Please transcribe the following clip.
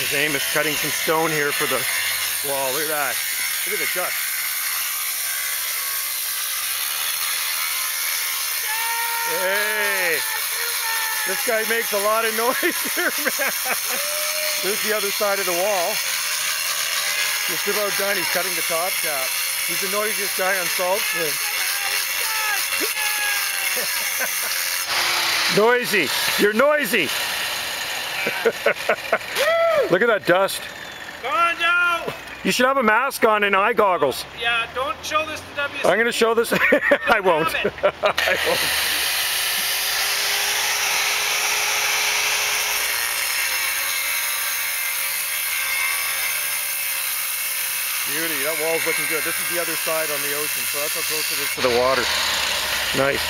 There's Amos cutting some stone here for the wall. Look at that. Look at the dust. Hey! This guy makes a lot of noise here, man. There's the other side of the wall. Just about done. He's cutting the top cap. He's the noisiest guy on Salt Spring. Noisy. You're noisy. Look at that dust. Go on now. You should have a mask on and eye goggles. Yeah, don't show this to WC. I'm going to show this. I won't. I won't. Beauty, that wall's looking good. This is the other side on the ocean, so that's how close it is to the water. Nice.